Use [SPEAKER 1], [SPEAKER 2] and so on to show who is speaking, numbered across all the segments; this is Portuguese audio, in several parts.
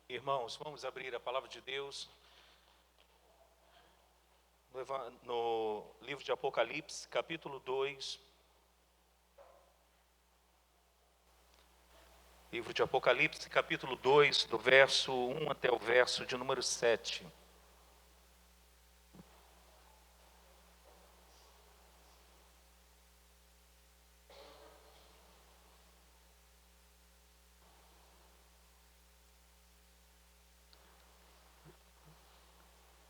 [SPEAKER 1] Irmãos, vamos abrir a palavra de Deus no livro de Apocalipse, capítulo 2. Livro de Apocalipse, capítulo 2, do verso 1 até o verso de número 7.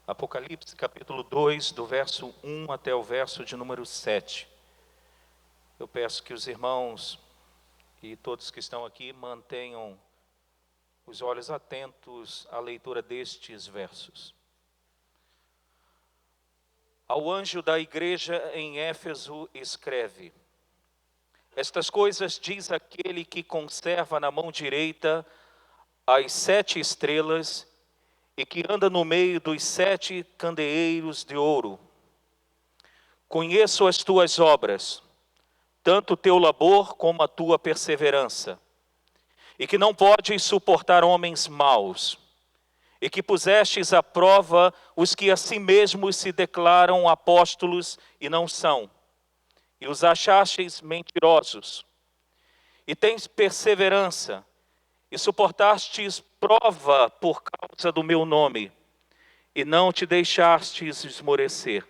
[SPEAKER 1] Apocalipse, capítulo 2, do verso 1 até o verso de número 7. Eu peço que os irmãos e todos que estão aqui mantenham os olhos atentos à leitura destes versos. Ao anjo da igreja em Éfeso escreve: estas coisas diz aquele que conserva na mão direita as 7 estrelas e que anda no meio dos 7 candeeiros de ouro. Conheço as tuas obras, tanto o teu labor como a tua perseverança, e que não podes suportar homens maus, e que pusestes à prova os que a si mesmos se declaram apóstolos e não são, e os achastes mentirosos, e tens perseverança, e suportastes prova por causa do meu nome, e não te deixastes esmorecer.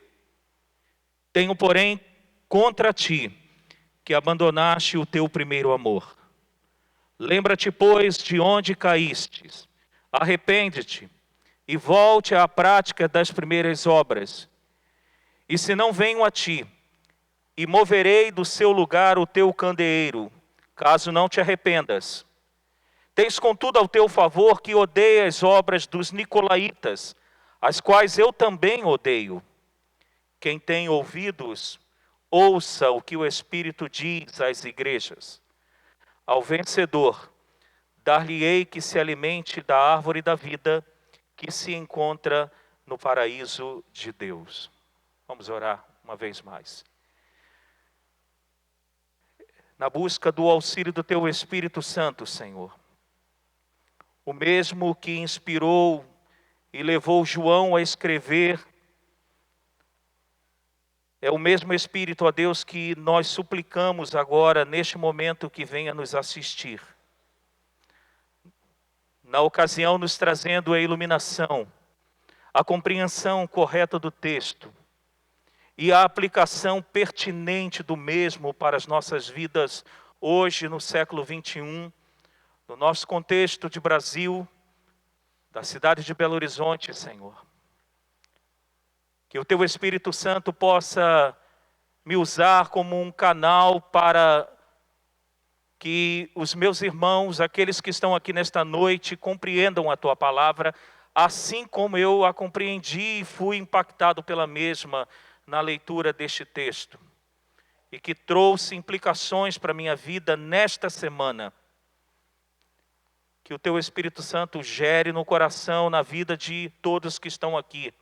[SPEAKER 1] Tenho, porém, contra ti, que abandonaste o teu primeiro amor. Lembra-te, pois, de onde caístes, arrepende-te, e volte à prática das primeiras obras. E se não venho a ti, e moverei do seu lugar o teu candeeiro, caso não te arrependas. Tens contudo ao teu favor que odeia as obras dos nicolaítas, as quais eu também odeio. Quem tem ouvidos, ouça o que o Espírito diz às igrejas. Ao vencedor, dar-lhe-ei que se alimente da árvore da vida, que se encontra no paraíso de Deus. Vamos orar uma vez mais. Na busca do auxílio do teu Espírito Santo, Senhor, o mesmo que inspirou e levou João a escrever, é o mesmo Espírito, ó Deus, que nós suplicamos agora, neste momento, que venha nos assistir. Na ocasião, nos trazendo a iluminação, a compreensão correta do texto e a aplicação pertinente do mesmo para as nossas vidas hoje, no século 21, no nosso contexto de Brasil, da cidade de Belo Horizonte, Senhor. Que o teu Espírito Santo possa me usar como um canal para que os meus irmãos, aqueles que estão aqui nesta noite, compreendam a tua palavra, assim como eu a compreendi e fui impactado pela mesma na leitura deste texto. E que trouxe implicações para a minha vida nesta semana. Que o teu Espírito Santo gere no coração, na vida de todos que estão aqui,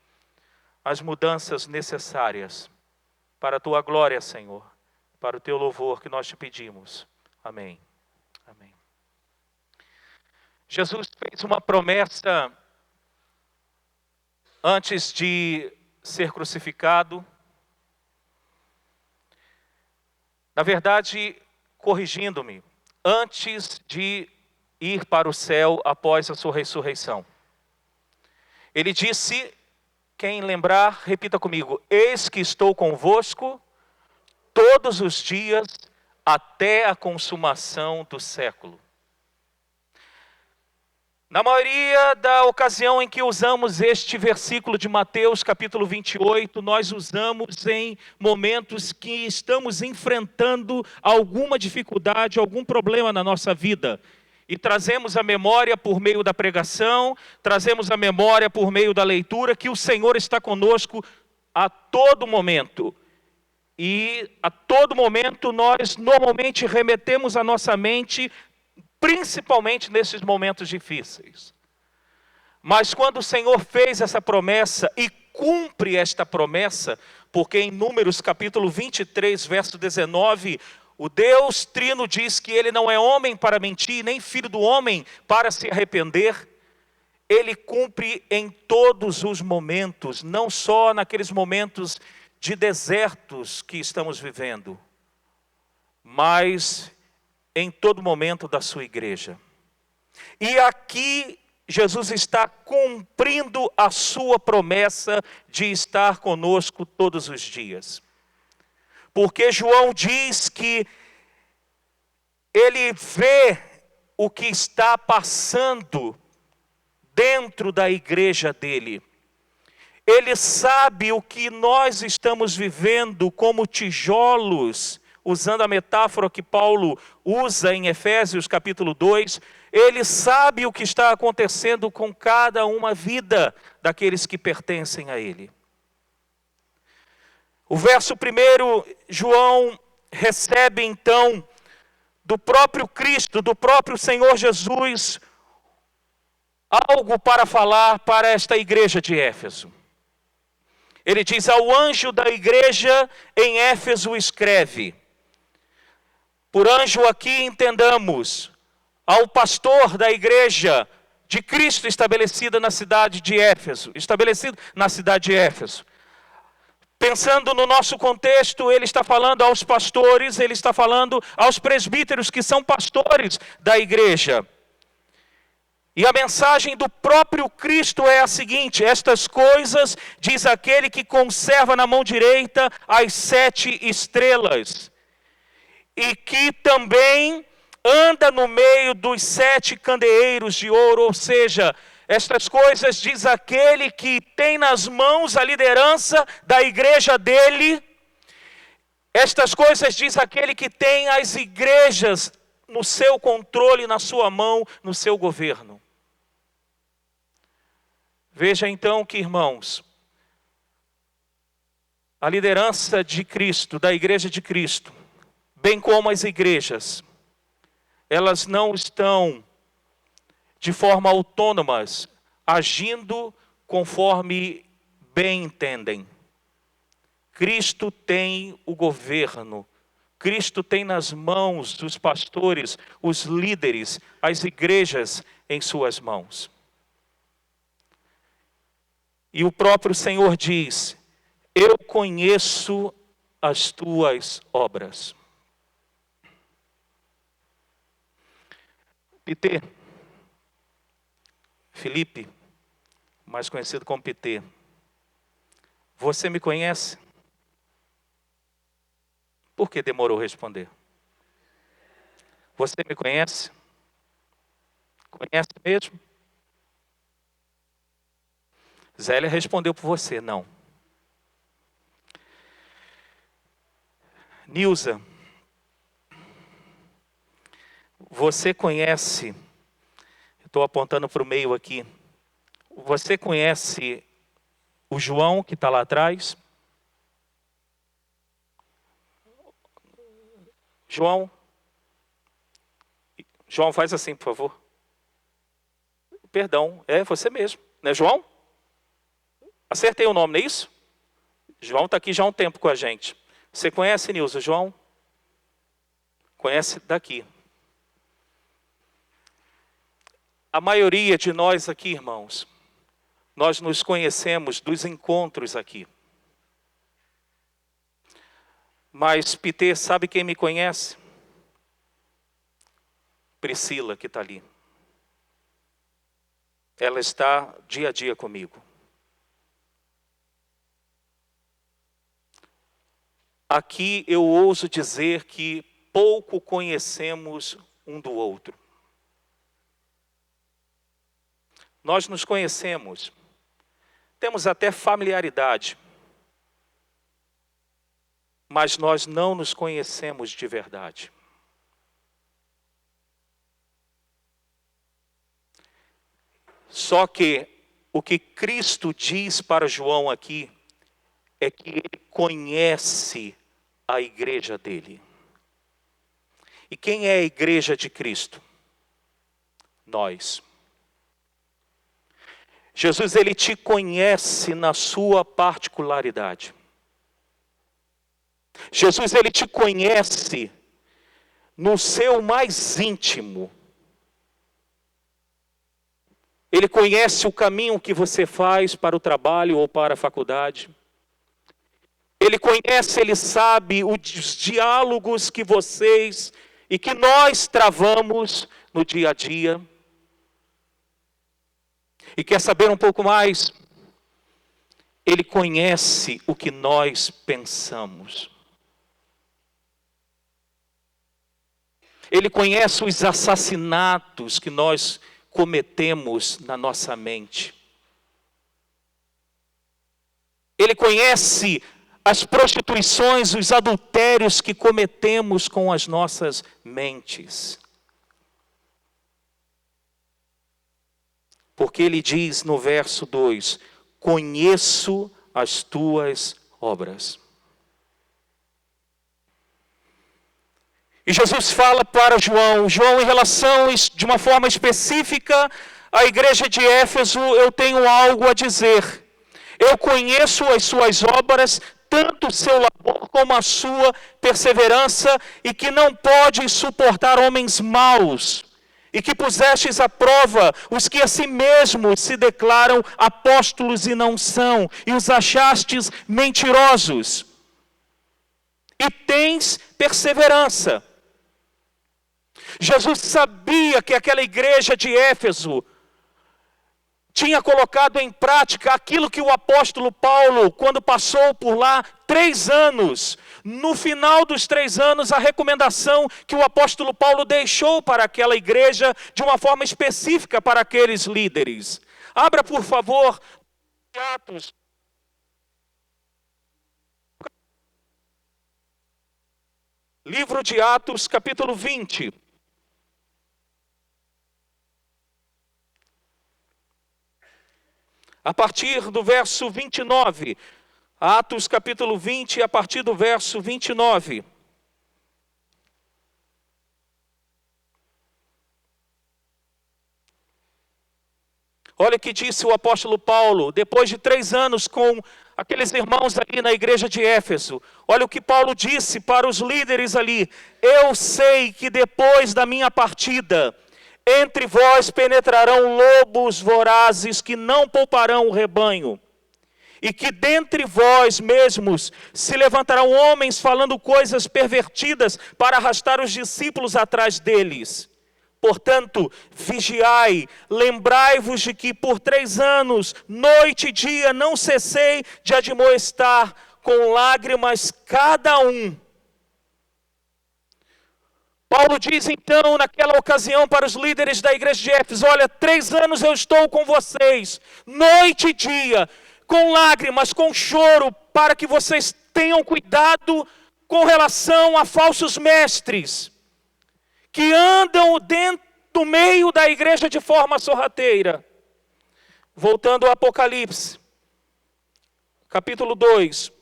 [SPEAKER 1] as mudanças necessárias para a tua glória, Senhor, para o teu louvor que nós te pedimos. Amém. Amém. Jesus fez uma promessa antes de ser crucificado. Na verdade, corrigindo-me, antes de ir para o céu após a sua ressurreição. Ele disse, quem lembrar, repita comigo: eis que estou convosco todos os dias até a consumação do século. Na maioria da ocasião em que usamos este versículo de Mateus capítulo 28, nós usamos em momentos que estamos enfrentando alguma dificuldade, algum problema na nossa vida. E trazemos a memória por meio da pregação, trazemos a memória por meio da leitura, que o Senhor está conosco a todo momento. E a todo momento nós normalmente remetemos a nossa mente, principalmente nesses momentos difíceis. Mas quando o Senhor fez essa promessa e cumpre esta promessa, porque em Números capítulo 23, verso 19, o Deus Trino diz que Ele não é homem para mentir, nem filho do homem para se arrepender. Ele cumpre em todos os momentos, não só naqueles momentos de desertos que estamos vivendo, mas em todo momento da sua igreja. E aqui Jesus está cumprindo a sua promessa de estar conosco todos os dias. Porque João diz que ele vê o que está passando dentro da igreja dele. Ele sabe o que nós estamos vivendo como tijolos, usando a metáfora que Paulo usa em Efésios capítulo 2, ele sabe o que está acontecendo com cada uma vida daqueles que pertencem a ele. O verso 1, João recebe então do próprio Cristo, do próprio Senhor Jesus, algo para falar para esta igreja de Éfeso. Ele diz: ao anjo da igreja em Éfeso escreve. Por anjo aqui entendamos, ao pastor da igreja de Cristo estabelecida na cidade de Éfeso, estabelecido na cidade de Éfeso. Pensando no nosso contexto, ele está falando aos pastores, ele está falando aos presbíteros que são pastores da igreja. E a mensagem do próprio Cristo é a seguinte: estas coisas diz aquele que conserva na mão direita as 7 estrelas, e que também anda no meio dos 7 candeeiros de ouro, ou seja, estas coisas diz aquele que tem nas mãos a liderança da igreja dele. Estas coisas diz aquele que tem as igrejas no seu controle, na sua mão, no seu governo. Veja então que, irmãos, a liderança de Cristo, da igreja de Cristo, bem como as igrejas, elas não estão de forma autônomas, agindo conforme bem entendem. Cristo tem o governo, Cristo tem nas mãos dos pastores, os líderes, as igrejas em suas mãos. E o próprio Senhor diz: eu conheço as tuas obras. Peter, Felipe, mais conhecido como Peter, você me conhece? Por que demorou a responder? Você me conhece? Conhece mesmo? Zélia respondeu por você, não. Nilza, você conhece, estou apontando para o meio aqui, você conhece o João que está lá atrás? João, faz assim, por favor. Perdão, é você mesmo, não é João? Acertei o nome, não é isso? João está aqui já há um tempo com a gente. Você conhece, Nilza, João? Conhece daqui. A maioria de nós aqui, irmãos, nós nos conhecemos dos encontros aqui. Mas Peter, sabe quem me conhece? Priscila, que está ali. Ela está dia a dia comigo. Aqui eu ouso dizer que pouco conhecemos um do outro. Nós nos conhecemos, temos até familiaridade, mas nós não nos conhecemos de verdade. Só que o que Cristo diz para João aqui é que ele conhece a igreja dele. E quem é a igreja de Cristo? Nós. Jesus, ele te conhece na sua particularidade. Jesus, ele te conhece no seu mais íntimo. Ele conhece o caminho que você faz para o trabalho ou para a faculdade. Ele conhece, Ele sabe os diálogos que vocês e que nós travamos no dia a dia. E quer saber um pouco mais? Ele conhece o que nós pensamos. Ele conhece os assassinatos que nós cometemos na nossa mente. Ele conhece as prostituições, os adultérios que cometemos com as nossas mentes. Porque ele diz no verso 2, conheço as tuas obras. E Jesus fala para João, em relação de uma forma específica à igreja de Éfeso, eu tenho algo a dizer. Eu conheço as suas obras, tanto o seu labor como a sua perseverança, e que não podes suportar homens maus, e que pusestes à prova os que a si mesmos se declaram apóstolos e não são, e os achastes mentirosos. E tens perseverança. Jesus sabia que aquela igreja de Éfeso tinha colocado em prática aquilo que o apóstolo Paulo, quando passou por lá 3 anos, no final dos 3 anos, a recomendação que o apóstolo Paulo deixou para aquela igreja, de uma forma específica para aqueles líderes. Abra, por favor, Atos. Livro de Atos, capítulo 20. A partir do verso 29, Atos capítulo 20, a partir do verso 29. Olha o que disse o apóstolo Paulo, depois de 3 anos com aqueles irmãos ali na igreja de Éfeso. Olha o que Paulo disse para os líderes ali. Eu sei que depois da minha partida, entre vós penetrarão lobos vorazes que não pouparão o rebanho. E que dentre vós mesmos se levantarão homens falando coisas pervertidas para arrastar os discípulos atrás deles. Portanto, vigiai, lembrai-vos de que por 3 anos, noite e dia, não cessei de admoestar com lágrimas cada um. Paulo diz então naquela ocasião para os líderes da igreja de Éfeso, olha, 3 anos eu estou com vocês, noite e dia, com lágrimas, com choro, para que vocês tenham cuidado com relação a falsos mestres, que andam dentro do meio da igreja de forma sorrateira. Voltando ao Apocalipse, capítulo 2.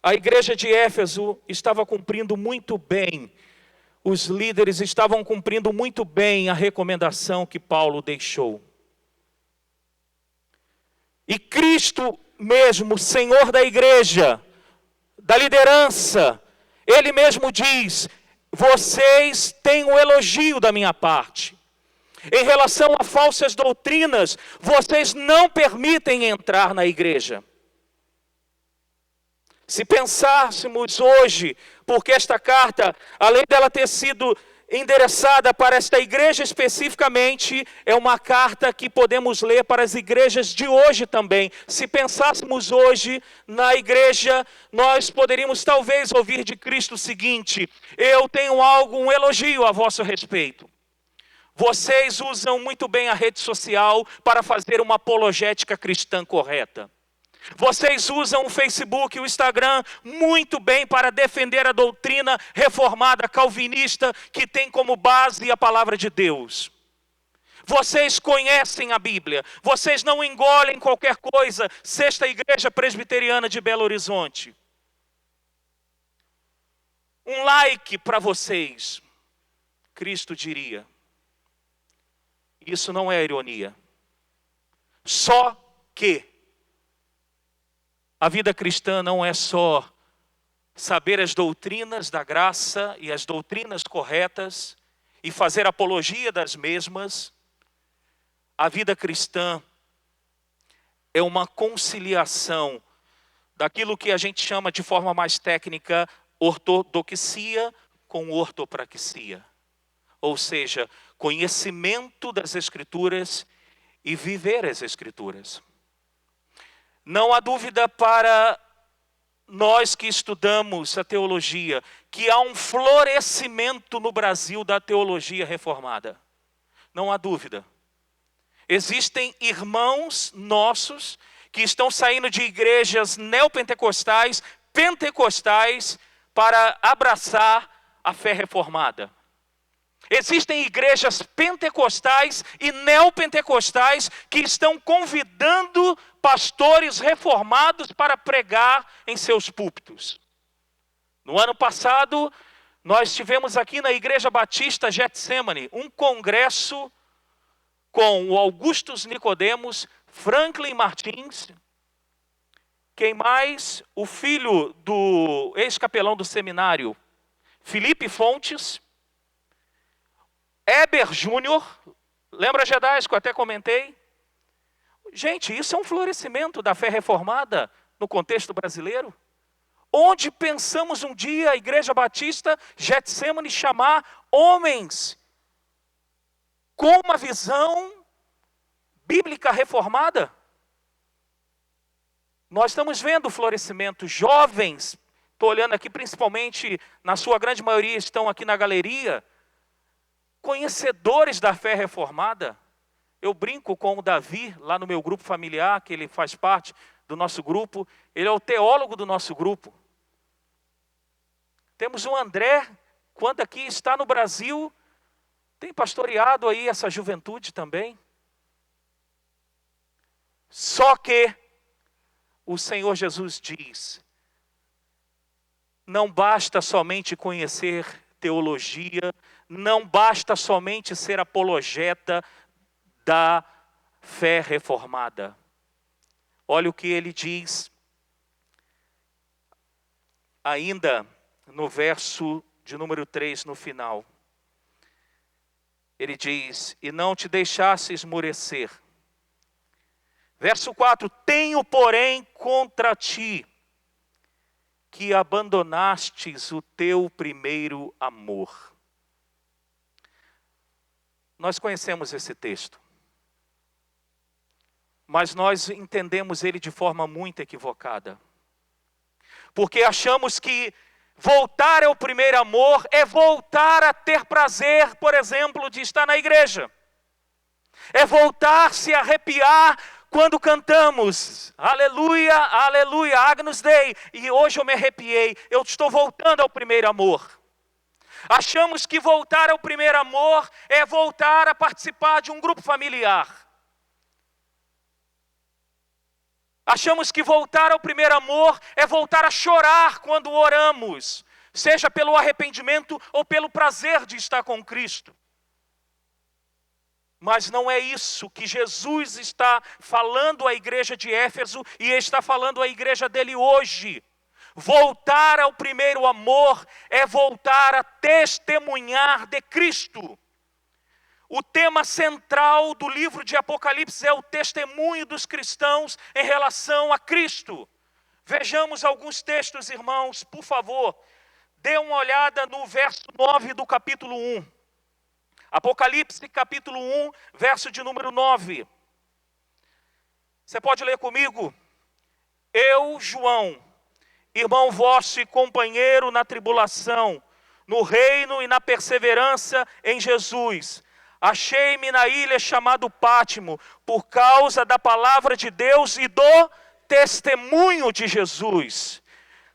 [SPEAKER 1] A igreja de Éfeso estava cumprindo muito bem, os líderes estavam cumprindo muito bem a recomendação que Paulo deixou. E Cristo mesmo, Senhor da igreja, da liderança, Ele mesmo diz, vocês têm um elogio da minha parte. Em relação a falsas doutrinas, vocês não permitem entrar na igreja. Se pensássemos hoje, porque esta carta, além dela ter sido endereçada para esta igreja especificamente, é uma carta que podemos ler para as igrejas de hoje também. Se pensássemos hoje na igreja, nós poderíamos talvez ouvir de Cristo o seguinte, eu tenho um elogio a vosso respeito. Vocês usam muito bem a rede social para fazer uma apologética cristã correta. Vocês usam o Facebook e o Instagram muito bem para defender a doutrina reformada calvinista que tem como base a palavra de Deus. Vocês conhecem a Bíblia, vocês não engolem qualquer coisa, Sexta Igreja Presbiteriana de Belo Horizonte. Um like para vocês, Cristo diria. Isso não é ironia. Só que a vida cristã não é só saber as doutrinas da graça e as doutrinas corretas e fazer apologia das mesmas, A vida cristã é uma conciliação daquilo que a gente chama de forma mais técnica ortodoxia com ortopraxia. Ou seja, conhecimento das Escrituras e viver as Escrituras. Não há dúvida para nós que estudamos a teologia, que há um florescimento no Brasil da teologia reformada. Não há dúvida. Existem irmãos nossos que estão saindo de igrejas neopentecostais, pentecostais, para abraçar a fé reformada. Existem igrejas pentecostais e neopentecostais que estão convidando pastores reformados para pregar em seus púlpitos. No ano passado, nós tivemos aqui na Igreja Batista Getsemane um congresso com o Augustus Nicodemos, Franklin Martins, quem mais? O filho do ex-capelão do seminário, Felipe Fontes, Heber Júnior, lembra Gedais que eu até comentei? Gente, isso é um florescimento da fé reformada no contexto brasileiro. Onde pensamos um dia a Igreja Batista Getsemane chamar homens com uma visão bíblica reformada? Nós estamos vendo o florescimento. Jovens, estou olhando aqui principalmente, na sua grande maioria estão aqui na galeria, conhecedores da fé reformada. Eu brinco com o Davi, lá no meu grupo familiar, que ele faz parte do nosso grupo. Ele é o teólogo do nosso grupo. Temos o André, quando aqui está no Brasil, tem pastoreado aí essa juventude também. Só que o Senhor Jesus diz, não basta somente conhecer teologia, não basta somente ser apologeta da fé reformada. Olha o que ele diz, ainda no verso de número 3, no final. Ele diz, e não te deixasse esmorecer. Verso 4, tenho porém contra ti, que abandonastes o teu primeiro amor. Nós conhecemos esse texto, mas nós entendemos ele de forma muito equivocada. Porque achamos que voltar ao primeiro amor é voltar a ter prazer, por exemplo, de estar na igreja. É voltar a se arrepiar quando cantamos, aleluia, aleluia, Agnus Dei, e hoje eu me arrepiei, eu estou voltando ao primeiro amor. Achamos que voltar ao primeiro amor é voltar a participar de um grupo familiar. Achamos que voltar ao primeiro amor é voltar a chorar quando oramos, seja pelo arrependimento ou pelo prazer de estar com Cristo. Mas não é isso que Jesus está falando à igreja de Éfeso e está falando à igreja dele hoje. Voltar ao primeiro amor é voltar a testemunhar de Cristo. O tema central do livro de Apocalipse é o testemunho dos cristãos em relação a Cristo. Vejamos alguns textos, irmãos, por favor. Dê uma olhada no verso 9 do capítulo 1. Apocalipse capítulo 1, verso de número 9. Você pode ler comigo? Eu, João, irmão vosso e companheiro na tribulação, no reino e na perseverança em Jesus, achei-me na ilha chamada Pátimo, por causa da palavra de Deus e do testemunho de Jesus.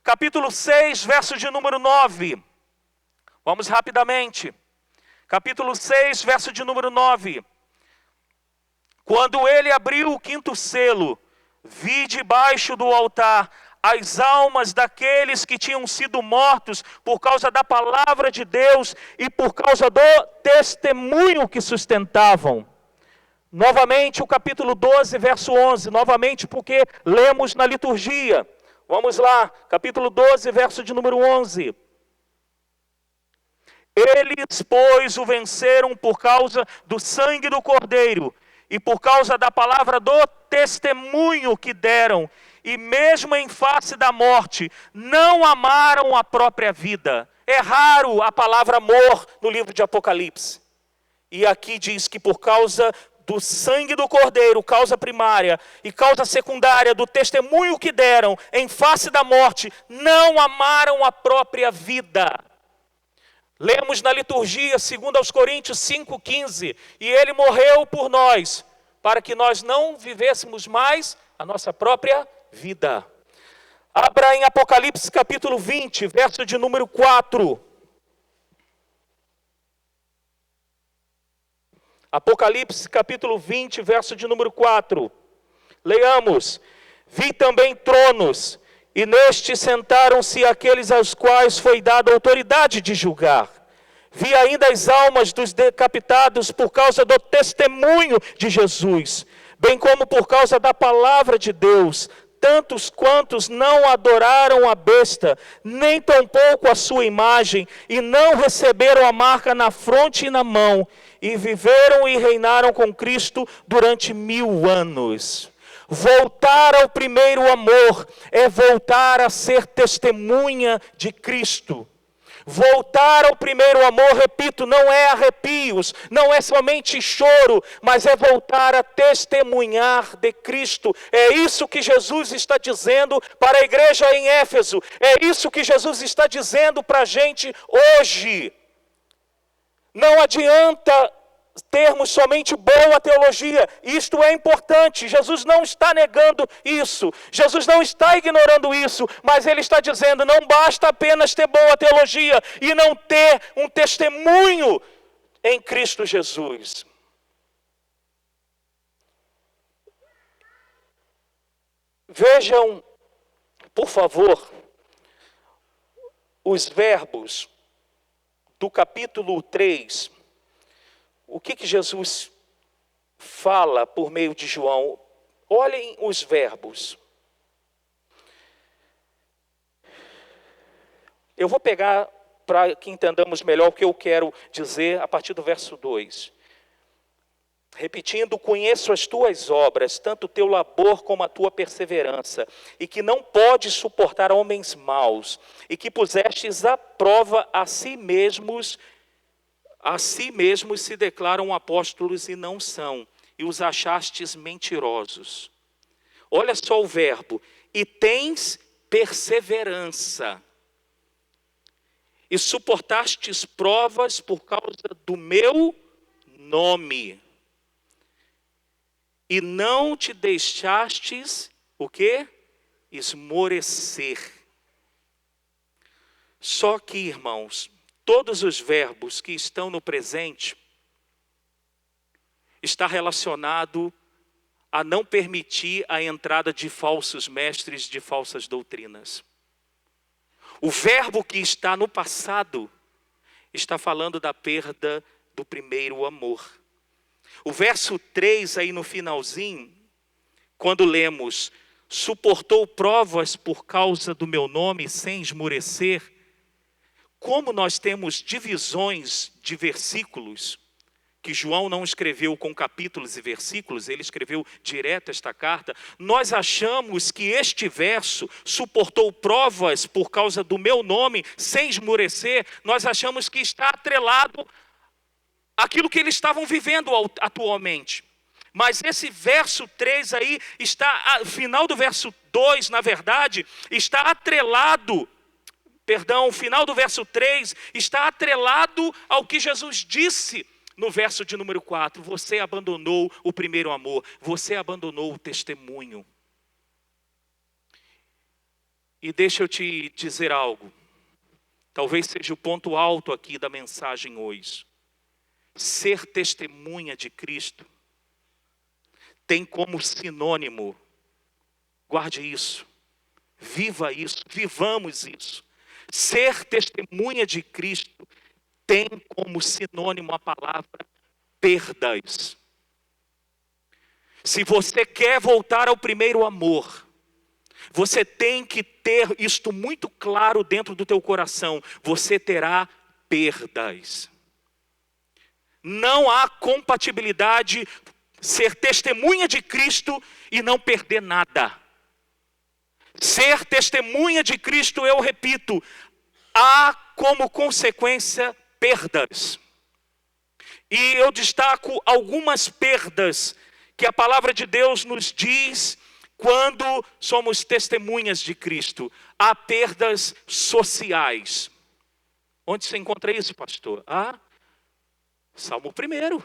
[SPEAKER 1] Capítulo 6, verso de número 9. Vamos rapidamente. Capítulo 6, verso de número 9. Quando ele abriu o quinto selo, vi debaixo do altar as almas daqueles que tinham sido mortos por causa da palavra de Deus e por causa do testemunho que sustentavam. Novamente o capítulo 12, verso 11, novamente porque lemos na liturgia. Vamos lá, capítulo 12, verso de número 11. Eles, pois, o venceram por causa do sangue do Cordeiro e por causa da palavra do testemunho que deram, e mesmo em face da morte, não amaram a própria vida. É raro a palavra amor no livro de Apocalipse. E aqui diz que por causa do sangue do Cordeiro, causa primária, e causa secundária do testemunho que deram em face da morte, não amaram a própria vida. Lemos na liturgia, 2 Coríntios 5,15, e ele morreu por nós, para que nós não vivêssemos mais a nossa própria vida. Abra em Apocalipse capítulo 20, verso de número 4. Apocalipse capítulo 20, verso de número 4. Leamos. Vi também tronos, e nestes sentaram-se aqueles aos quais foi dada autoridade de julgar. Vi ainda as almas dos decapitados por causa do testemunho de Jesus, bem como por causa da palavra de Deus, tantos quantos não adoraram a besta, nem tampouco a sua imagem, e não receberam a marca na fronte e na mão, e viveram e reinaram com Cristo durante 1000 anos. Voltar ao primeiro amor é voltar a ser testemunha de Cristo. Voltar ao primeiro amor, repito, não é arrepios, não é somente choro, mas é voltar a testemunhar de Cristo. É isso que Jesus está dizendo para a igreja em Éfeso. É isso que Jesus está dizendo para a gente hoje. Não adianta termos somente boa teologia, isto é importante, Jesus não está negando isso, Jesus não está ignorando isso, mas ele está dizendo, não basta apenas ter boa teologia e não ter um testemunho em Cristo Jesus. Vejam, por favor, os verbos do capítulo 3, o que Jesus fala por meio de João? Olhem os verbos. Eu vou pegar para que entendamos melhor o que eu quero dizer a partir do verso 2. Repetindo, conheço as tuas obras, tanto o teu labor como a tua perseverança, e que não podes suportar homens maus, e que pusestes à prova a si mesmos se declaram apóstolos e não são, e os achastes mentirosos. Olha só o verbo, e tens perseverança, e suportastes provas por causa do meu nome, e não te deixastes, o quê? Esmorecer. Só que, irmãos, todos os verbos que estão no presente está relacionado a não permitir a entrada de falsos mestres, de falsas doutrinas. O verbo que está no passado está falando da perda do primeiro amor. O verso 3 aí no finalzinho, quando lemos, suportou provas por causa do meu nome sem esmorecer. Como nós temos divisões de versículos, que João não escreveu com capítulos e versículos, ele escreveu direto esta carta, nós achamos que este verso, suportou provas por causa do meu nome, sem esmorecer, nós achamos que está atrelado àquilo que eles estavam vivendo atualmente. Mas esse verso 3 aí, o final do verso 2, na verdade, está atrelado, o final do verso 3 está atrelado ao que Jesus disse no verso de número 4. Você abandonou o primeiro amor, você abandonou o testemunho. E deixa eu te dizer algo, talvez seja o ponto alto aqui da mensagem hoje. Ser testemunha de Cristo tem como sinônimo, guarde isso, viva isso, vivamos isso. Ser testemunha de Cristo tem como sinônimo a palavra perdas. Se você quer voltar ao primeiro amor, você tem que ter isto muito claro dentro do teu coração. Você terá perdas. Não há compatibilidade ser testemunha de Cristo e não perder nada. Ser testemunha de Cristo, eu repito, há como consequência perdas. E eu destaco algumas perdas que a palavra de Deus nos diz quando somos testemunhas de Cristo. Há perdas sociais. Onde você encontra isso, pastor? Salmo 1,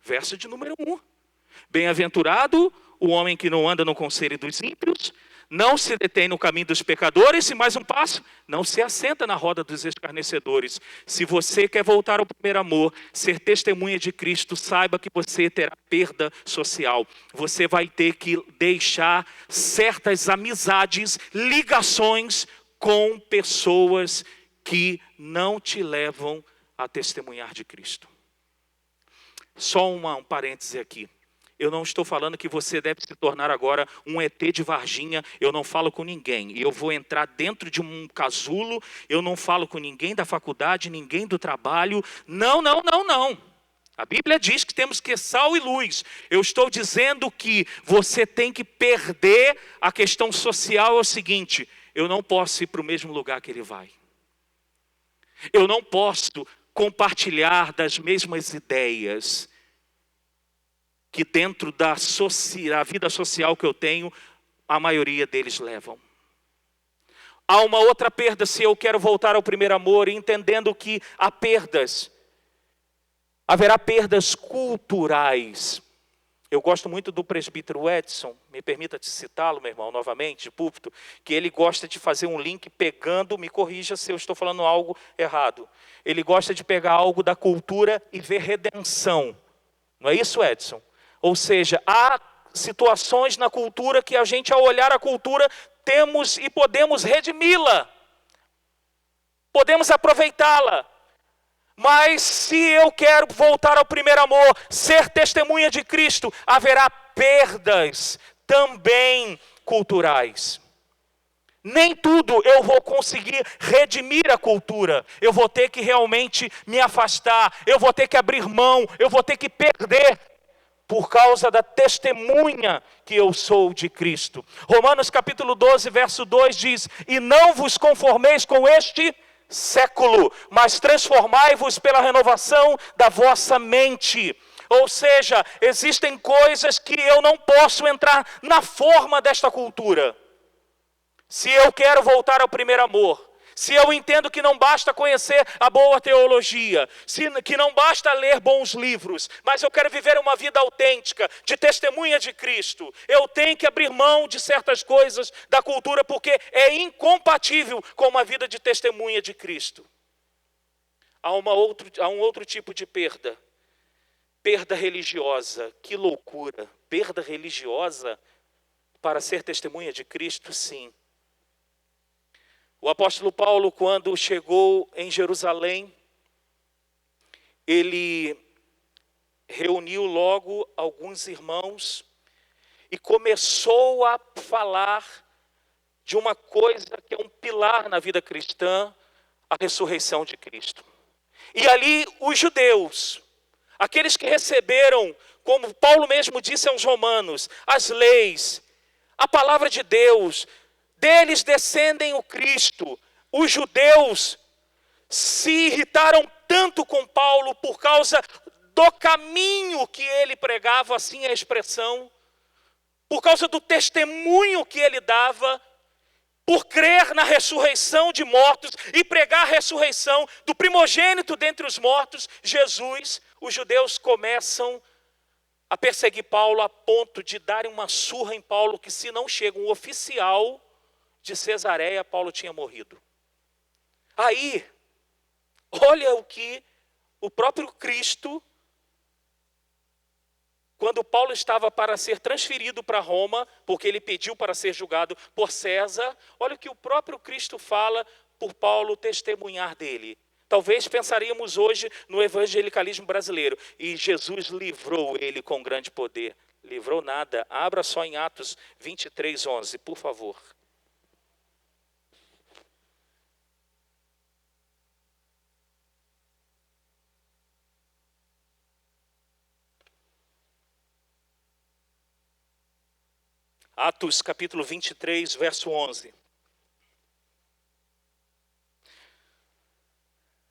[SPEAKER 1] verso de número 1. Bem-aventurado o homem que não anda no conselho dos ímpios, não se detém no caminho dos pecadores, e mais um passo, não se assenta na roda dos escarnecedores. Se você quer voltar ao primeiro amor, ser testemunha de Cristo, saiba que você terá perda social. Você vai ter que deixar certas amizades, ligações com pessoas que não te levam a testemunhar de Cristo. Só um parêntese aqui. Eu não estou falando que você deve se tornar agora um ET de Varginha. Eu não falo com ninguém. E eu vou entrar dentro de um casulo. Eu não falo com ninguém da faculdade, ninguém do trabalho. Não. A Bíblia diz que temos que ser sal e luz. Eu estou dizendo que você tem que perder a questão social. É o seguinte, eu não posso ir para o mesmo lugar que ele vai. Eu não posso compartilhar das mesmas ideias que dentro da vida social que eu tenho, a maioria deles levam. Há uma outra perda se eu quero voltar ao primeiro amor, entendendo que haverá perdas culturais. Eu gosto muito do presbítero Edson, me permita te citá-lo, meu irmão, novamente, de púlpito, que ele gosta de fazer um link pegando, me corrija se eu estou falando algo errado. Ele gosta de pegar algo da cultura e ver redenção. Não é isso, Edson? Ou seja, há situações na cultura que a gente, ao olhar a cultura, temos e podemos redimi-la. Podemos aproveitá-la. Mas se eu quero voltar ao primeiro amor, ser testemunha de Cristo, haverá perdas também culturais. Nem tudo eu vou conseguir redimir a cultura. Eu vou ter que realmente me afastar. Eu vou ter que abrir mão. Eu vou ter que perder. Por causa da testemunha que eu sou de Cristo. Romanos capítulo 12, verso 2 diz: e não vos conformeis com este século, mas transformai-vos pela renovação da vossa mente. Ou seja, existem coisas que eu não posso entrar na forma desta cultura. Se eu quero voltar ao primeiro amor, se eu entendo que não basta conhecer a boa teologia, que não basta ler bons livros, mas eu quero viver uma vida autêntica, de testemunha de Cristo, eu tenho que abrir mão de certas coisas da cultura, porque é incompatível com uma vida de testemunha de Cristo. Há um outro tipo de perda religiosa. Que loucura! Perda religiosa para ser testemunha de Cristo, sim. O apóstolo Paulo, quando chegou em Jerusalém, ele reuniu logo alguns irmãos e começou a falar de uma coisa que é um pilar na vida cristã, a ressurreição de Cristo. E ali os judeus, aqueles que receberam, como Paulo mesmo disse aos romanos, as leis, a palavra de Deus, deles descendem o Cristo. Os judeus se irritaram tanto com Paulo por causa do caminho que ele pregava, assim é a expressão, por causa do testemunho que ele dava, por crer na ressurreição de mortos e pregar a ressurreição do primogênito dentre os mortos, Jesus. Os judeus começam a perseguir Paulo a ponto de darem uma surra em Paulo, que se não chega um oficial de Cesareia, Paulo tinha morrido. Aí, olha o que o próprio Cristo, quando Paulo estava para ser transferido para Roma, porque ele pediu para ser julgado por César, olha o que o próprio Cristo fala por Paulo testemunhar dele. Talvez pensaríamos hoje no evangelicalismo brasileiro, e Jesus livrou ele com grande poder. Livrou nada. Abra só em Atos 23, 11, por favor. Atos capítulo 23, verso 11.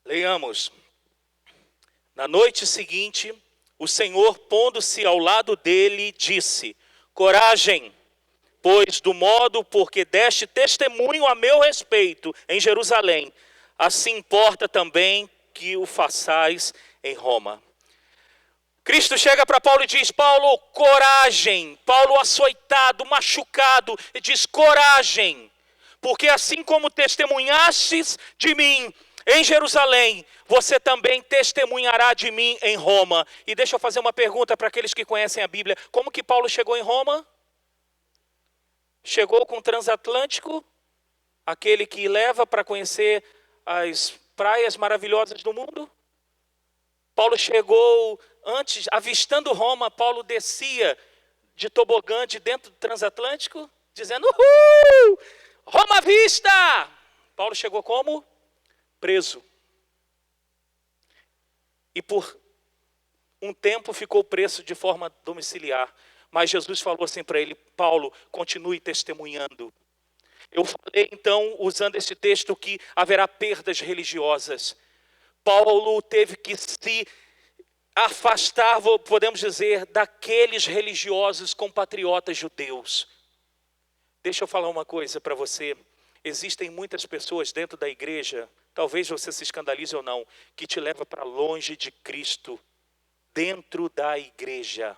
[SPEAKER 1] Leiamos. Na noite seguinte, o Senhor, pondo-se ao lado dele, disse: coragem, pois do modo porque deste testemunho a meu respeito em Jerusalém, assim importa também que o façais em Roma. Cristo chega para Paulo e diz: Paulo, coragem. Paulo açoitado, machucado, e diz: coragem, porque assim como testemunhastes de mim em Jerusalém, você também testemunhará de mim em Roma. E deixa eu fazer uma pergunta para aqueles que conhecem a Bíblia: como que Paulo chegou em Roma? Chegou com o transatlântico, aquele que leva para conhecer as praias maravilhosas do mundo? Paulo chegou antes, avistando Roma, Paulo descia de tobogã de dentro do transatlântico, dizendo: uhul, Roma à vista! Paulo chegou como? Preso. E por um tempo ficou preso de forma domiciliar. Mas Jesus falou assim para ele: Paulo, continue testemunhando. Eu falei então, usando esse texto, que haverá perdas religiosas. Paulo teve que se afastar, podemos dizer, daqueles religiosos compatriotas judeus. Deixa eu falar uma coisa para você. Existem muitas pessoas dentro da igreja, talvez você se escandalize ou não, que te leva para longe de Cristo, dentro da igreja.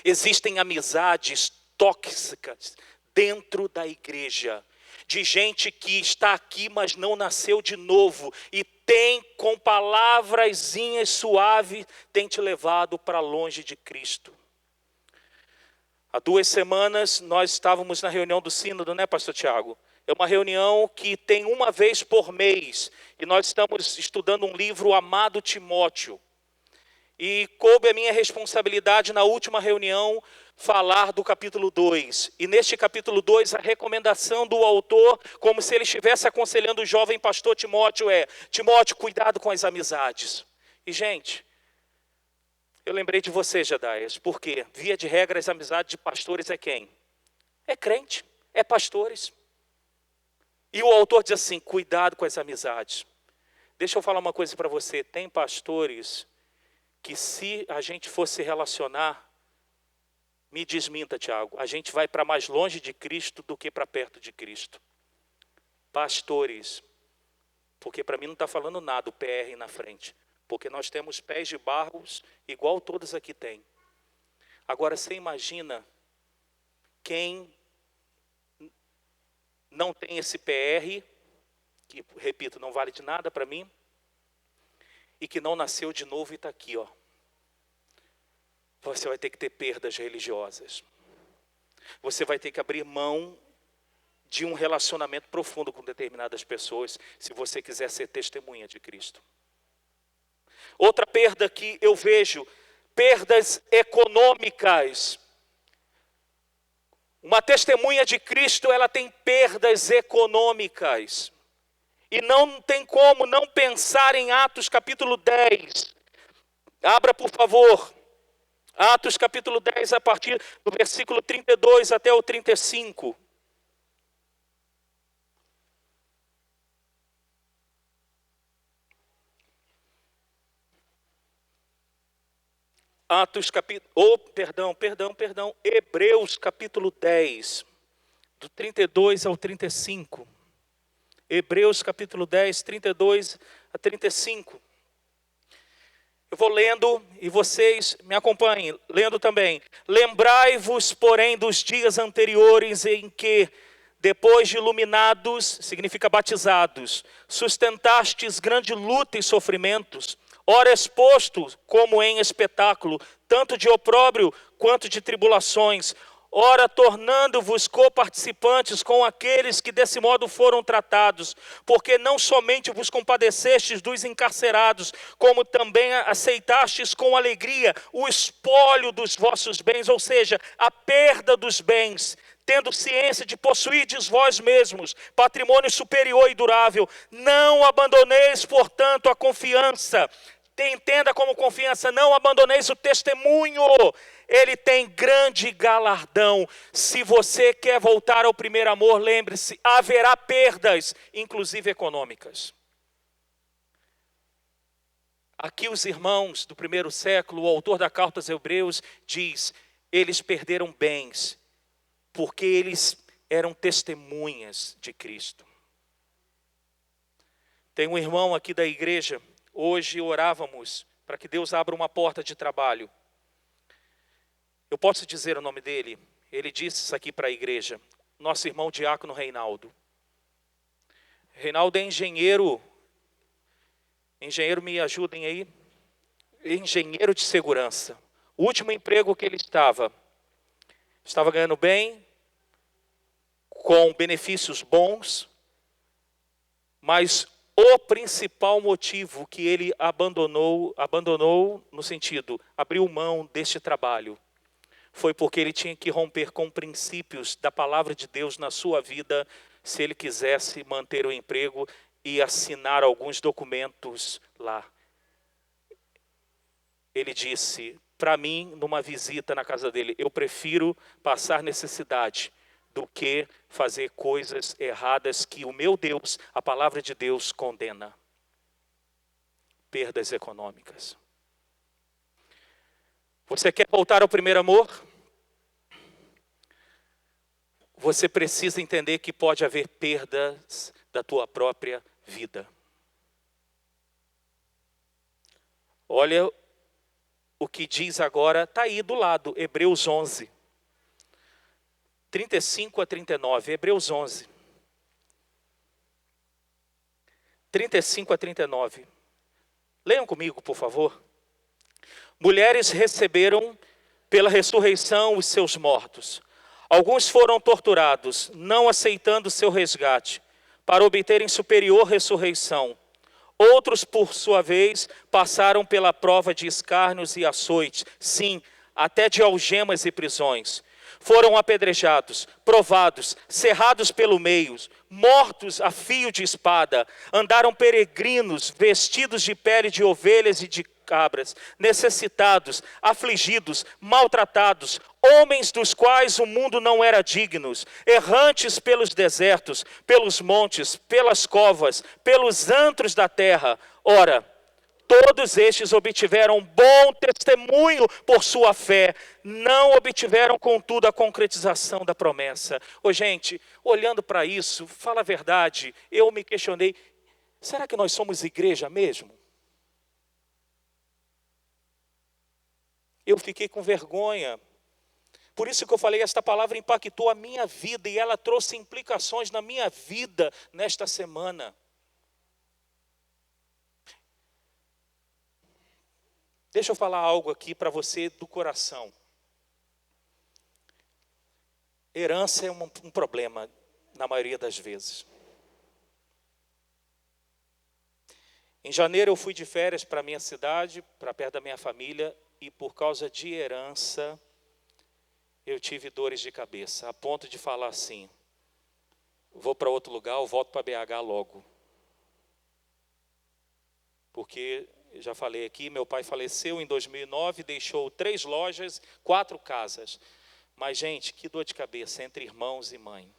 [SPEAKER 1] Existem amizades tóxicas dentro da igreja, de gente que está aqui, mas não nasceu de novo, e tem, com palavrazinhas suaves, tem te levado para longe de Cristo. Há 2 semanas nós estávamos na reunião do sínodo, né, pastor Tiago? É uma reunião que tem uma vez por mês, e nós estamos estudando um livro, o Amado Timóteo. E coube a minha responsabilidade na última reunião falar do capítulo 2. E neste capítulo 2, a recomendação do autor, como se ele estivesse aconselhando o jovem pastor Timóteo, é: Timóteo, cuidado com as amizades. E gente, eu lembrei de você, Jadaias, porque via de regra as amizades de pastores é quem? É crente, é pastores. E o autor diz assim: cuidado com as amizades. Deixa eu falar uma coisa para você, tem pastores que, se a gente fosse relacionar, me desminta, Tiago, a gente vai para mais longe de Cristo do que para perto de Cristo. Pastores, porque para mim não está falando nada o PR na frente, porque nós temos pés de barros igual todos aqui têm. Agora você imagina quem não tem esse PR, que, repito, não vale de nada para mim, e que não nasceu de novo e está aqui, ó. Você vai ter que ter perdas religiosas. Você vai ter que abrir mão de um relacionamento profundo com determinadas pessoas, se você quiser ser testemunha de Cristo. Outra perda que eu vejo, perdas econômicas. Uma testemunha de Cristo, ela tem perdas econômicas. E não tem como não pensar em Atos capítulo 10. Abra, por favor. Atos capítulo 10, a partir do versículo 32 até o 35. Hebreus capítulo 10, do 32 ao 35. Hebreus capítulo 10, 32 a 35. Eu vou lendo e vocês me acompanhem, lendo também. Lembrai-vos, porém, dos dias anteriores em que, depois de iluminados, significa batizados, sustentastes grande luta e sofrimentos, ora exposto como em espetáculo, tanto de opróbrio quanto de tribulações, ora tornando-vos coparticipantes com aqueles que desse modo foram tratados, porque não somente vos compadecestes dos encarcerados, como também aceitastes com alegria o espólio dos vossos bens, ou seja, a perda dos bens, tendo ciência de possuirdes vós mesmos patrimônio superior e durável. Não abandoneis, portanto, a confiança, Entenda como confiança, não abandoneis o testemunho. Ele tem grande galardão. Se você quer voltar ao primeiro amor, lembre-se, haverá perdas, inclusive econômicas. Aqui os irmãos do primeiro século, o autor da carta aos Hebreus diz, eles perderam bens, porque eles eram testemunhas de Cristo. Tem um irmão aqui da igreja, hoje orávamos para que Deus abra uma porta de trabalho. Eu posso dizer o nome dele? Ele disse isso aqui para a igreja. Nosso irmão diácono Reinaldo. Reinaldo é engenheiro. Engenheiro, me ajudem aí. Engenheiro de segurança. O último emprego que ele estava ganhando bem, com benefícios bons, mas o principal motivo que ele abandonou no sentido, abriu mão deste trabalho, foi porque ele tinha que romper com princípios da palavra de Deus na sua vida, se ele quisesse manter o emprego e assinar alguns documentos lá. Ele disse, para mim, numa visita na casa dele, eu prefiro passar necessidade do que fazer coisas erradas que o meu Deus, a palavra de Deus, condena. Perdas econômicas. Você quer voltar ao primeiro amor? Você precisa entender que pode haver perdas da tua própria vida. Olha o que diz agora, está aí do lado, Hebreus 11. 35 a 39, Hebreus 11. 35 a 39. Leiam comigo, por favor. Mulheres receberam pela ressurreição os seus mortos. Alguns foram torturados, não aceitando seu resgate, para obterem superior ressurreição. Outros, por sua vez, passaram pela prova de escárnios e açoites, sim, até de algemas e prisões. Foram apedrejados, provados, cerrados pelo meio, mortos a fio de espada, andaram peregrinos, vestidos de pele de ovelhas e de cabras, necessitados, afligidos, maltratados, homens dos quais o mundo não era digno, errantes pelos desertos, pelos montes, pelas covas, pelos antros da terra. Ora, todos estes obtiveram bom testemunho por sua fé, não obtiveram, contudo, a concretização da promessa. Ô gente, olhando para isso, fala a verdade, eu me questionei, será que nós somos igreja mesmo? Eu fiquei com vergonha. Por isso que eu falei, esta palavra impactou a minha vida e ela trouxe implicações na minha vida nesta semana. Deixa eu falar algo aqui para você do coração. Herança é um problema, na maioria das vezes. Em janeiro eu fui de férias para a minha cidade, para perto da minha família, e por causa de herança, eu tive dores de cabeça, a ponto de falar assim, vou para outro lugar, eu volto para BH logo. Porque... já falei aqui, meu pai faleceu em 2009, deixou 3 lojas, 4 casas. Mas, gente, que dor de cabeça entre irmãos e mãe.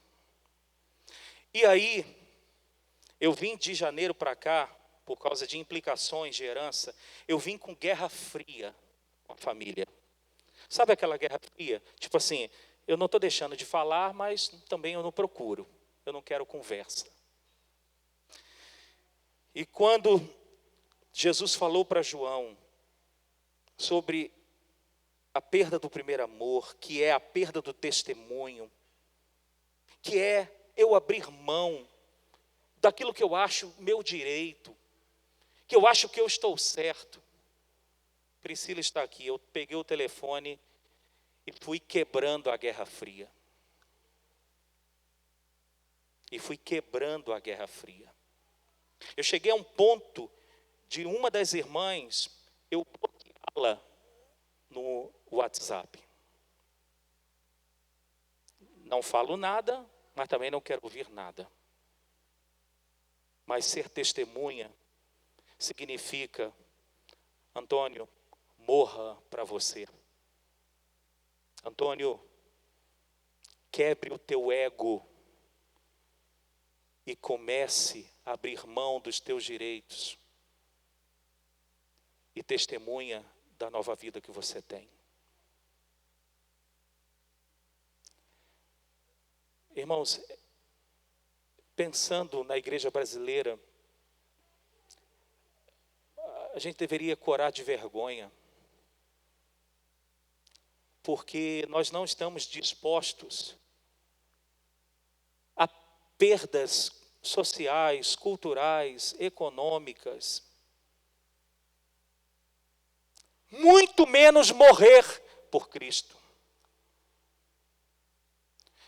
[SPEAKER 1] E aí, eu vim de janeiro para cá, por causa de implicações de herança, eu vim com guerra fria com a família. Sabe aquela guerra fria? Tipo assim, eu não estou deixando de falar, mas também eu não procuro. Eu não quero conversa. E quando Jesus falou para João sobre a perda do primeiro amor, que é a perda do testemunho, que é eu abrir mão daquilo que eu acho meu direito, que eu acho que eu estou certo. Priscila está aqui, eu peguei o telefone e fui quebrando a guerra fria. E fui quebrando a guerra fria. Eu cheguei a um ponto de uma das irmãs, eu bloqueá-la no WhatsApp. Não falo nada, mas também não quero ouvir nada. Mas ser testemunha significa Antônio, morra para você. Antônio, quebre o teu ego e comece a abrir mão dos teus direitos e testemunha da nova vida que você tem. Irmãos, pensando na igreja brasileira, a gente deveria corar de vergonha, porque nós não estamos dispostos a perdas sociais, culturais, econômicas, muito menos morrer por Cristo.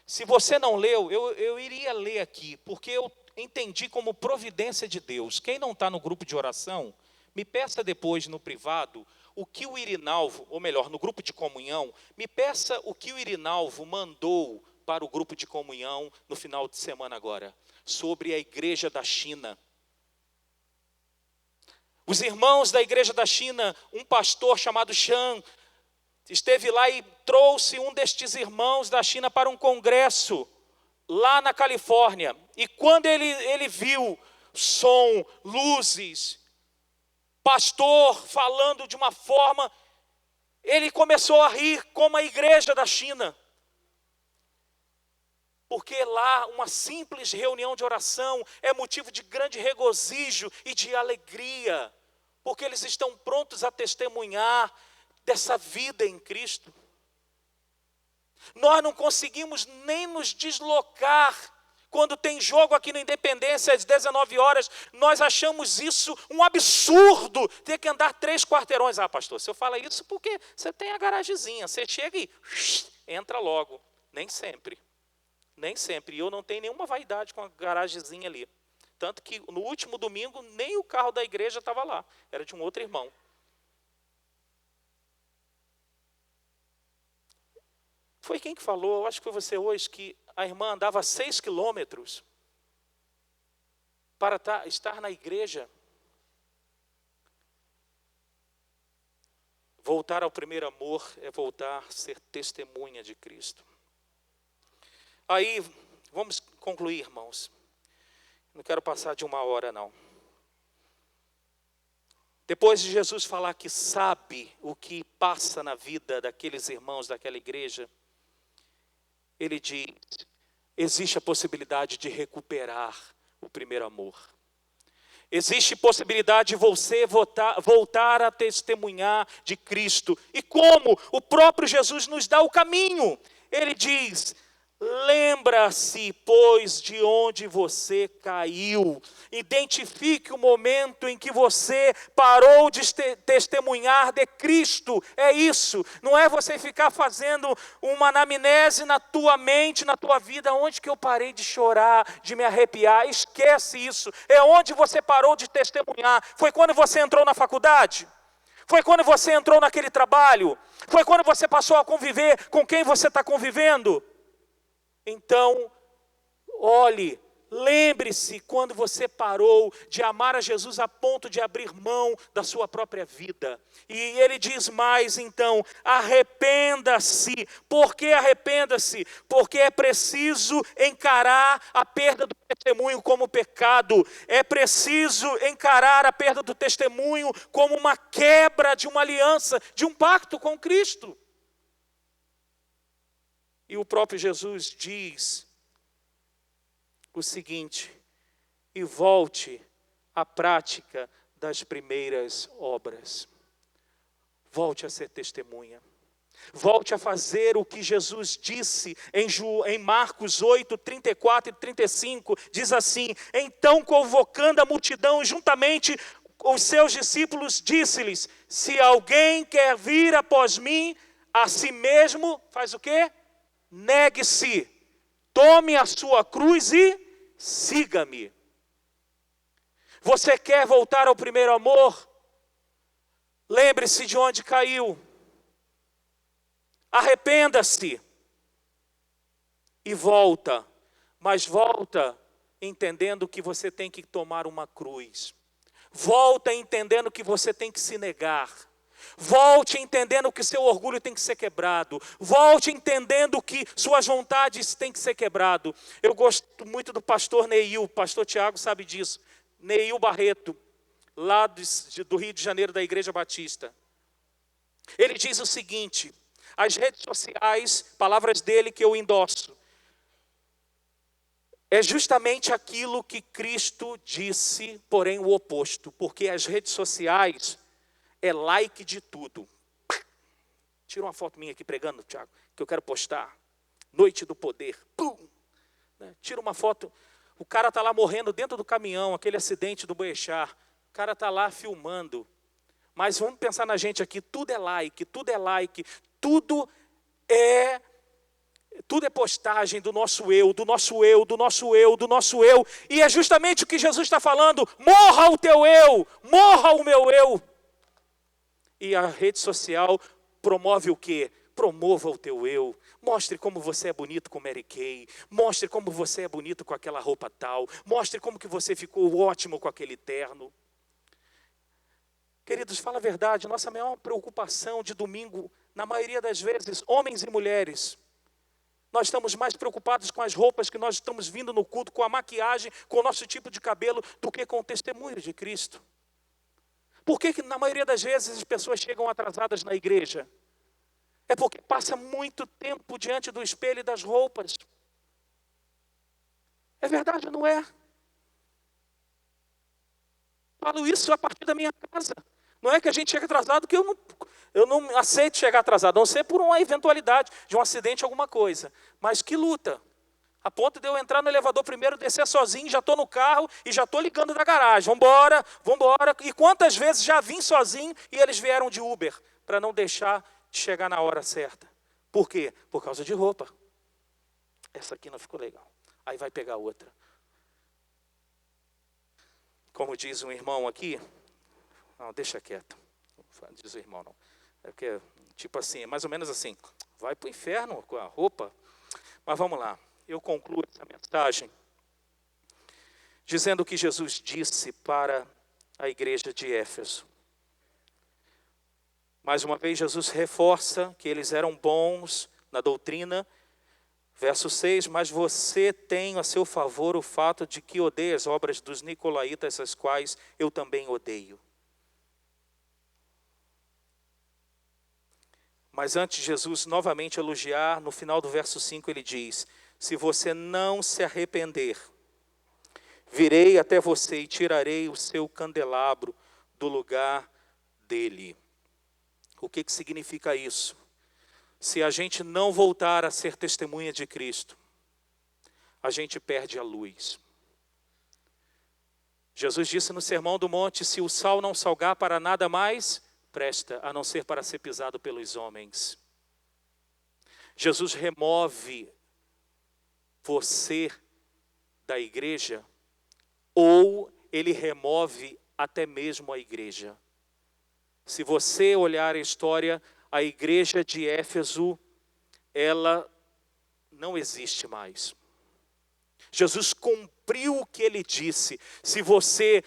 [SPEAKER 1] Se você não leu, eu iria ler aqui, porque eu entendi como providência de Deus. Quem não está no grupo de oração, me peça depois no privado o que o Irinalvo, ou melhor, no grupo de comunhão, me peça o que o Irinalvo mandou para o grupo de comunhão no final de semana agora, sobre a igreja da China. Os irmãos da igreja da China, um pastor chamado Shan, esteve lá e trouxe um destes irmãos da China para um congresso lá na Califórnia. E quando ele viu som, luzes, pastor falando de uma forma, ele começou a rir como a igreja da China. Porque lá uma simples reunião de oração é motivo de grande regozijo e de alegria, porque eles estão prontos a testemunhar dessa vida em Cristo. Nós não conseguimos nem nos deslocar. Quando tem jogo aqui na Independência às 19 horas, nós achamos isso um absurdo, ter que andar 3 quarteirões. Ah, pastor, você fala isso porque você tem a garagezinha, você chega e entra logo. Nem sempre. Nem sempre. E eu não tenho nenhuma vaidade com a garagezinha ali. Tanto que no último domingo, nem o carro da igreja estava lá. Era de um outro irmão. Foi quem que falou, eu acho que foi você hoje, que a irmã andava 6 quilômetros para estar na igreja. Voltar ao primeiro amor é voltar a ser testemunha de Cristo. Aí, vamos concluir, irmãos. Não quero passar de 1 hora, não. Depois de Jesus falar que sabe o que passa na vida daqueles irmãos daquela igreja, ele diz, existe a possibilidade de recuperar o primeiro amor. Existe possibilidade de você voltar a testemunhar de Cristo. E como? O próprio Jesus nos dá o caminho. Ele diz, lembra-se, pois, de onde você caiu. Identifique o momento em que você parou de testemunhar de Cristo. É isso. Não é você ficar fazendo uma anamnese na tua mente, na tua vida. Onde que eu parei de chorar, de me arrepiar? Esquece isso. É onde você parou de testemunhar. Foi quando você entrou na faculdade? Foi quando você entrou naquele trabalho? Foi quando você passou a conviver com quem você está convivendo? Então, olhe, lembre-se quando você parou de amar a Jesus a ponto de abrir mão da sua própria vida. E ele diz mais então, arrependa-se. Por que arrependa-se? Porque é preciso encarar a perda do testemunho como pecado. É preciso encarar a perda do testemunho como uma quebra de uma aliança, de um pacto com Cristo. E o próprio Jesus diz o seguinte, e volte à prática das primeiras obras. Volte a ser testemunha. Volte a fazer o que Jesus disse em Marcos 8, 34 e 35. Diz assim, então convocando a multidão juntamente os seus discípulos, disse-lhes, se alguém quer vir após mim, a si mesmo, faz o quê? Negue-se, tome a sua cruz e siga-me. Você quer voltar ao primeiro amor? Lembre-se de onde caiu. Arrependa-se. E volta. Mas volta entendendo que você tem que tomar uma cruz. Volta entendendo que você tem que se negar. Volte entendendo que seu orgulho tem que ser quebrado. Volte entendendo que suas vontades têm que ser quebrado. Eu gosto muito do pastor Neil, o pastor Tiago sabe disso. Neil Barreto, lá do Rio de Janeiro, da Igreja Batista. Ele diz o seguinte: as redes sociais, palavras dele que eu endosso, é justamente aquilo que Cristo disse, porém o oposto. Porque as redes sociais é like de tudo. Tira uma foto minha aqui pregando, Tiago, que eu quero postar. Noite do poder. Pum! Tira uma foto. O cara está lá morrendo dentro do caminhão, aquele acidente do Boechat. O cara está lá filmando. Mas vamos pensar na gente aqui, tudo é like, tudo é like, tudo é postagem do nosso eu, do nosso eu, do nosso eu, do nosso eu. E é justamente o que Jesus está falando: morra o teu eu, morra o meu eu. E a rede social promove o quê? Promova o teu eu. Mostre como você é bonito com Mary Kay. Mostre como você é bonito com aquela roupa tal. Mostre como que você ficou ótimo com aquele terno. Queridos, fala a verdade, nossa maior preocupação de domingo, na maioria das vezes, homens e mulheres, nós estamos mais preocupados com as roupas que nós estamos vindo no culto, com a maquiagem, com o nosso tipo de cabelo, do que com o testemunho de Cristo. Por que na maioria das vezes as pessoas chegam atrasadas na igreja? É porque passa muito tempo diante do espelho e das roupas. É verdade ou não é? Falo isso a partir da minha casa. Não é que a gente chega atrasado, que eu não aceito chegar atrasado, a não ser por uma eventualidade de um acidente, alguma coisa. Mas que luta. A ponto de eu entrar no elevador primeiro, descer sozinho, já estou no carro e já estou ligando da garagem. Vambora, vambora. E quantas vezes já vim sozinho e eles vieram de Uber, para não deixar de chegar na hora certa. Por quê? Por causa de roupa. Essa aqui não ficou legal. Aí vai pegar outra. Como diz um irmão aqui, não, deixa quieto. Não diz o irmão, não. É porque, tipo assim, é mais ou menos assim, vai para o inferno com a roupa. Mas vamos lá, eu concluo essa mensagem dizendo o que Jesus disse para a igreja de Éfeso. Mais uma vez, Jesus reforça que eles eram bons na doutrina. Verso 6, mas você tem a seu favor o fato de que odeia as obras dos nicolaítas, as quais eu também odeio. Mas antes de Jesus novamente elogiar, no final do verso 5 ele diz: se você não se arrepender, virei até você e tirarei o seu candelabro do lugar dele. O que significa isso? Se a gente não voltar a ser testemunha de Cristo, a gente perde a luz. Jesus disse no Sermão do Monte: se o sal não salgar, para nada mais presta, a não ser para ser pisado pelos homens. Jesus remove você da igreja, ou ele remove até mesmo a igreja. Se você olhar a história, a igreja de Éfeso, ela não existe mais. Jesus cumpriu o que ele disse. Se você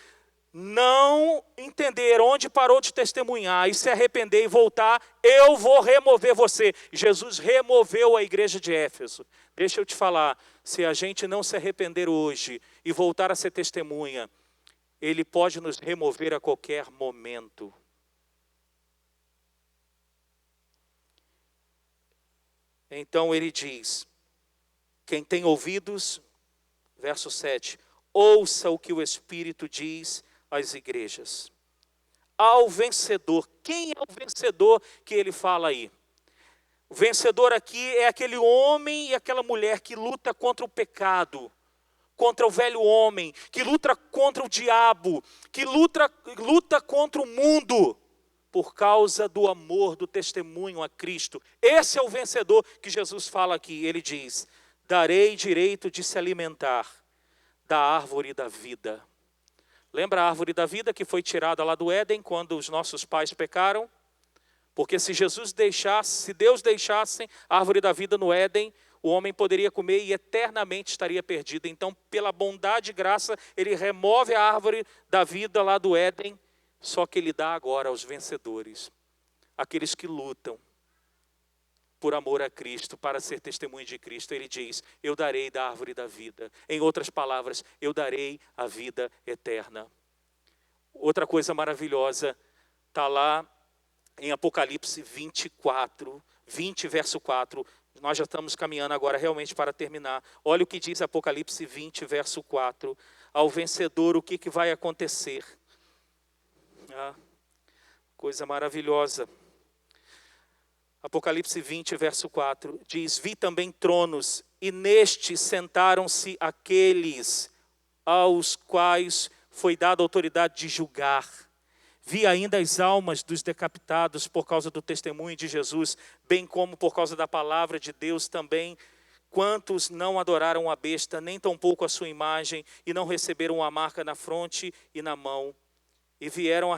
[SPEAKER 1] não entender onde parou de testemunhar e se arrepender e voltar, eu vou remover você. Jesus removeu a igreja de Éfeso. Deixa eu te falar, se a gente não se arrepender hoje e voltar a ser testemunha, ele pode nos remover a qualquer momento. Então ele diz, quem tem ouvidos, verso 7, ouça o que o Espírito diz às igrejas. Ao vencedor, quem é o vencedor que ele fala aí? O vencedor aqui é aquele homem e aquela mulher que luta contra o pecado, contra o velho homem, que luta contra o diabo, que luta contra o mundo, por causa do amor, do testemunho a Cristo. Esse é o vencedor que Jesus fala aqui. Ele diz, darei direito de se alimentar da árvore da vida. Lembra a árvore da vida que foi tirada lá do Éden quando os nossos pais pecaram? Porque se Deus deixasse a árvore da vida no Éden, o homem poderia comer e eternamente estaria perdido. Então, pela bondade e graça, ele remove a árvore da vida lá do Éden, só que ele dá agora aos vencedores, aqueles que lutam por amor a Cristo, para ser testemunho de Cristo. Ele diz: eu darei da árvore da vida. Em outras palavras, eu darei a vida eterna. Outra coisa maravilhosa está lá em Apocalipse 24, 20, verso 4. Nós já estamos caminhando agora realmente para terminar. Olha o que diz Apocalipse 20, verso 4. Ao vencedor, o que vai acontecer? Coisa maravilhosa. Apocalipse 20, verso 4, diz: vi também tronos, e nestes sentaram-se aqueles aos quais foi dada a autoridade de julgar. Vi ainda as almas dos decapitados por causa do testemunho de Jesus, bem como por causa da palavra de Deus também, quantos não adoraram a besta, nem tampouco a sua imagem, e não receberam a marca na fronte e na mão. E vieram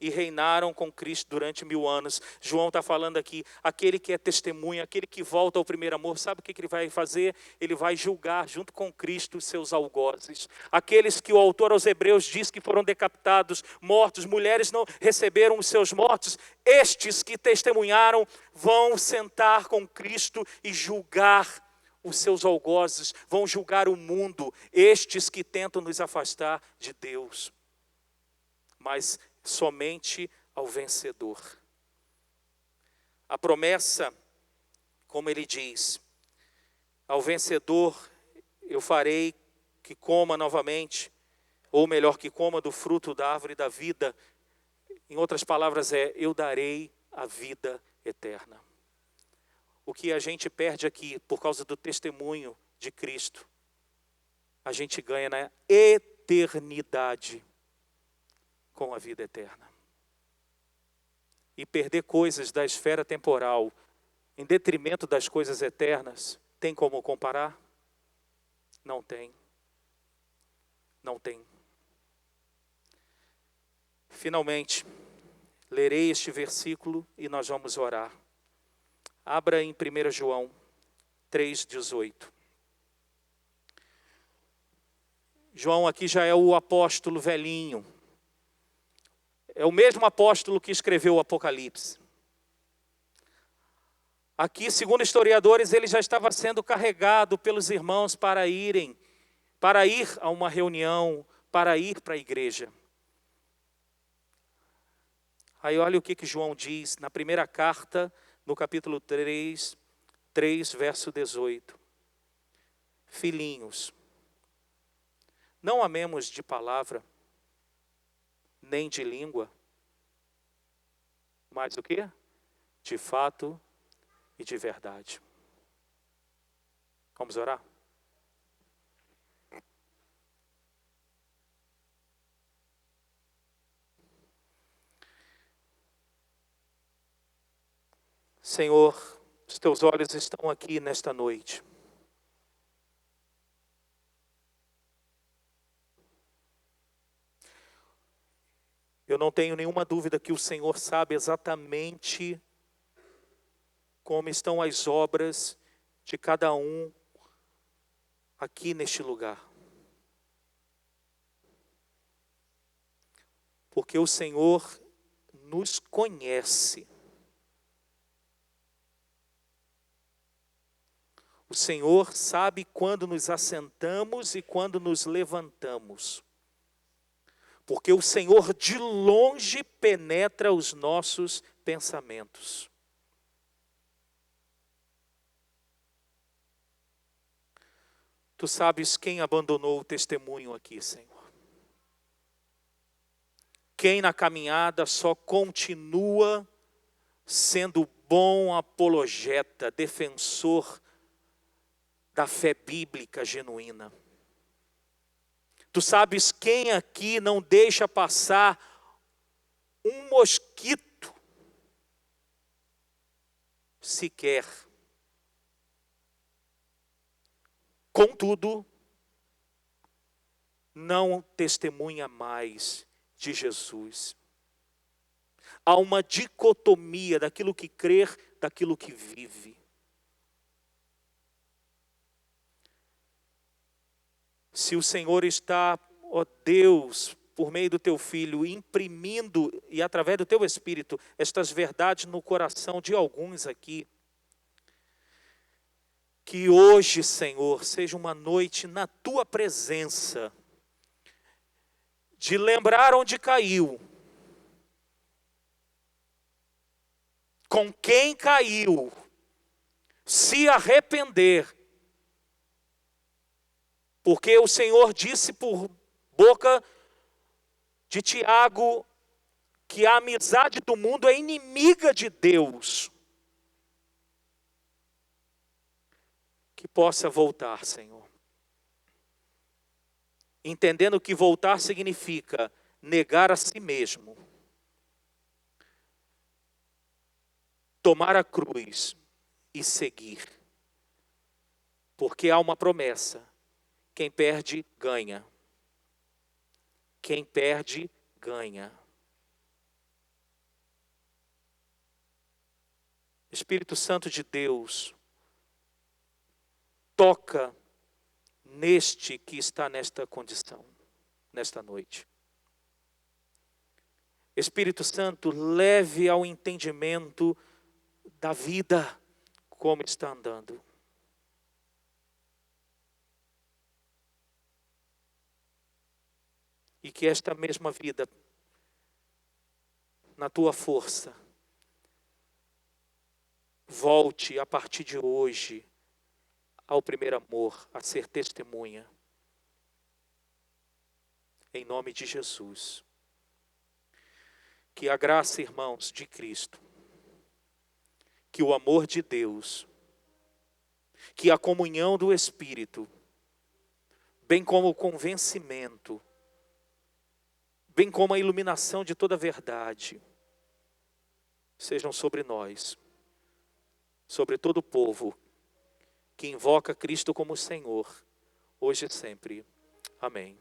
[SPEAKER 1] e reinaram com Cristo durante 1000 anos. João está falando aqui, aquele que é testemunha, aquele que volta ao primeiro amor, sabe o que ele vai fazer? Ele vai julgar junto com Cristo os seus algozes. Aqueles que o autor aos Hebreus diz que foram decapitados, mortos, mulheres não receberam os seus mortos. Estes que testemunharam vão sentar com Cristo e julgar os seus algozes, vão julgar o mundo, estes que tentam nos afastar de Deus. Mas somente ao vencedor. A promessa, como ele diz, ao vencedor eu farei que coma novamente, ou melhor, que coma do fruto da árvore da vida. Em outras palavras eu darei a vida eterna. O que a gente perde aqui por causa do testemunho de Cristo, a gente ganha na eternidade com a vida eterna. E perder coisas da esfera temporal em detrimento das coisas eternas, tem como comparar? Não tem. Não tem. Finalmente, lerei este versículo e nós vamos orar. Abra em 1 João 3,18. João aqui já é o apóstolo velhinho. É o mesmo apóstolo que escreveu o Apocalipse. Aqui, segundo historiadores, ele já estava sendo carregado pelos irmãos para ir a uma reunião, para ir para a igreja. Aí olha o que João diz na primeira carta, no capítulo 3, verso 18. Filhinhos, não amemos de palavra, nem de língua, mas o quê? De fato e de verdade. Vamos orar? Senhor, os teus olhos estão aqui nesta noite. Eu não tenho nenhuma dúvida que o Senhor sabe exatamente como estão as obras de cada um aqui neste lugar. Porque o Senhor nos conhece. O Senhor sabe quando nos assentamos e quando nos levantamos. Porque o Senhor de longe penetra os nossos pensamentos. Tu sabes quem abandonou o testemunho aqui, Senhor. Quem na caminhada só continua sendo bom apologeta, defensor da fé bíblica genuína. Tu sabes quem aqui não deixa passar um mosquito sequer. Contudo, não testemunha mais de Jesus. Há uma dicotomia daquilo que crer, daquilo que vive. Se o Senhor está, ó Deus, por meio do teu Filho, imprimindo e através do teu Espírito estas verdades no coração de alguns aqui, que hoje, Senhor, seja uma noite na tua presença, de lembrar onde caiu, com quem caiu, se arrepender, porque o Senhor disse por boca de Tiago que a amizade do mundo é inimiga de Deus. Que possa voltar, Senhor. Entendendo que voltar significa negar a si mesmo, tomar a cruz e seguir. Porque há uma promessa: quem perde, ganha. Quem perde, ganha. Espírito Santo de Deus, toca neste que está nesta condição, nesta noite. Espírito Santo, leve ao entendimento da vida como está andando. E que esta mesma vida, na tua força, volte a partir de hoje ao primeiro amor, a ser testemunha. Em nome de Jesus. Que a graça, irmãos, de Cristo, que o amor de Deus, que a comunhão do Espírito, bem como o convencimento, bem como a iluminação de toda a verdade, sejam sobre nós, sobre todo o povo que invoca Cristo como Senhor, hoje e sempre. Amém.